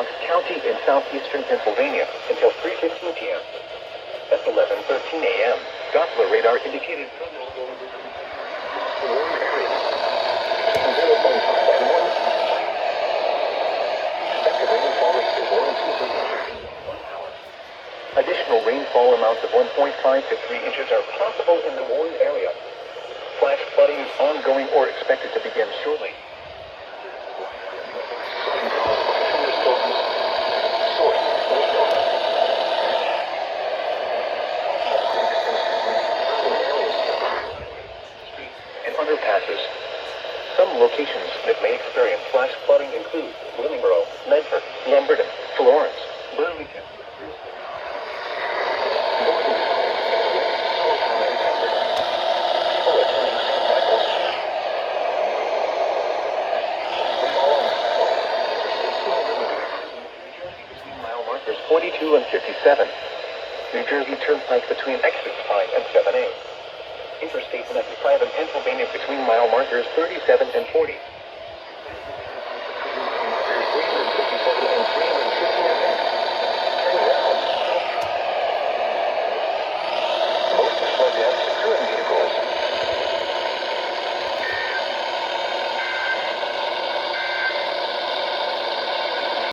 Knox County in southeastern Pennsylvania until 3:15 p.m. At 11:13 a.m., Doppler radar indicated additional rainfall amounts of 1.5 to 3 inches are possible in the Warren area. Flash flooding is ongoing or expected to begin shortly. And underpasses. Some locations that may experience flash flooding include Willingboro, Medford, Lumberton, Florence, Burlington. Mile markers 42 and 57. New Jersey Turnpike between exits 5 and 7A. Interstate 95 in Pennsylvania between mile markers 37 and 40.